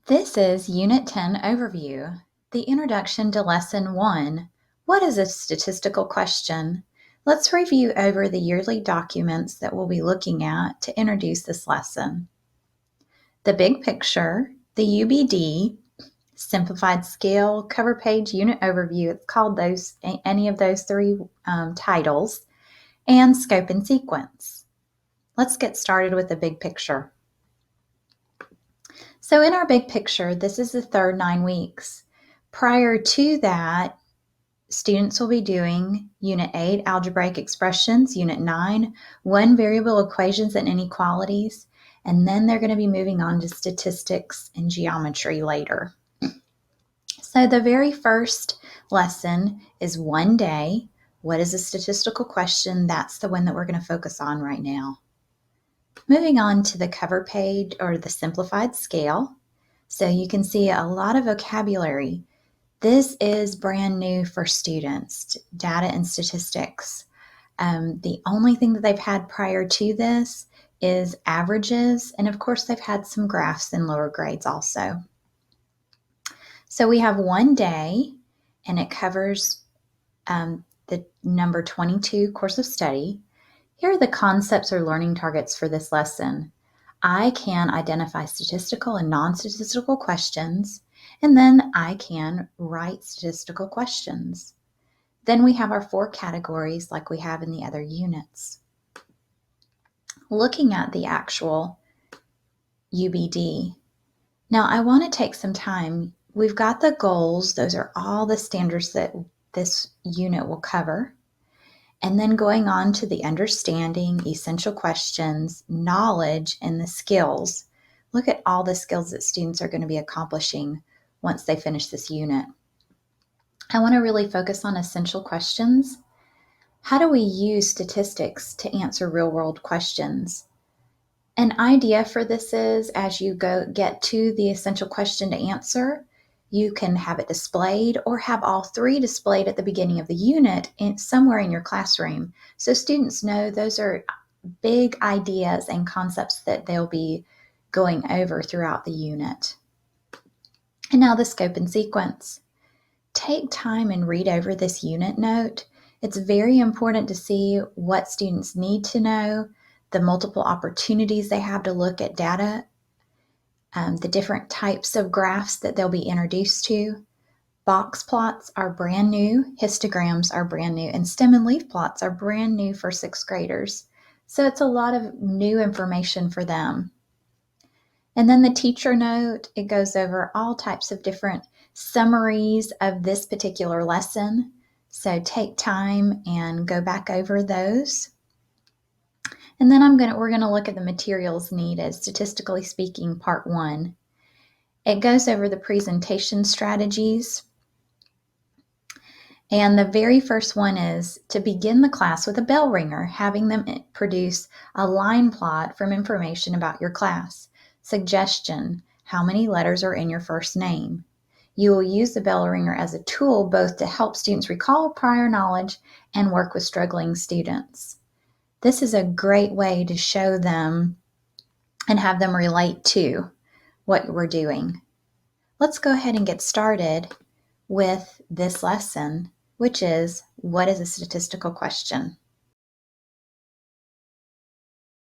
This is Unit 10 Overview, the introduction to Lesson 1. What is a statistical question? Let's review over the yearly documents that we'll be looking at to introduce this lesson. The big picture, the UBD, Simplified Scale, cover page, unit overview, it's called any of those three titles, and scope and sequence. Let's get started with the big picture. So in our big picture, this is the third 9 weeks. Prior to that, students will be doing Unit 8, Algebraic Expressions, Unit 9, One Variable Equations and Inequalities, and then they're going to be moving on to Statistics and Geometry later. So the very first lesson is one day. What is a statistical question? That's the one that we're going to focus on right now. Moving on to the cover page or the simplified scale. So you can see a lot of vocabulary. This is brand new for students, data and statistics. The only thing that they've had prior to this is averages, and of course they've had some graphs in lower grades also. So we have one day, and it covers the number 22 course of study. Here are the concepts or learning targets for this lesson. I can identify statistical and non-statistical questions, and then I can write statistical questions. Then we have our 4 categories like we have in the other units. Looking at the actual UBD. Now I want to take some time. We've got the goals. Those are all the standards that this unit will cover. And then going on to the understanding, essential questions, knowledge, and the skills. Look at all the skills that students are going to be accomplishing once they finish this unit. I want to really focus on essential questions. How do we use statistics to answer real-world questions? An idea for this is as you get to the essential question to answer, you can have it displayed or have all 3 displayed at the beginning of the unit somewhere in your classroom. So students know those are big ideas and concepts that they'll be going over throughout the unit. And now the scope and sequence. Take time and read over this unit note. It's very important to see what students need to know, the multiple opportunities they have to look at data, the different types of graphs that they'll be introduced to. Box plots are brand new, histograms are brand new, and stem and leaf plots are brand new for 6th graders. So it's a lot of new information for them. And then the teacher note, it goes over all types of different summaries of this particular lesson. So take time and go back over those. And then we're going to look at the materials needed, statistically speaking, part 1. It goes over the presentation strategies. And the very first one is to begin the class with a bell ringer, having them produce a line plot from information about your class. Suggestion, how many letters are in your first name? You will use the bell ringer as a tool both to help students recall prior knowledge and work with struggling students. This is a great way to show them and have them relate to what we're doing. Let's go ahead and get started with this lesson, which is, what is a statistical question?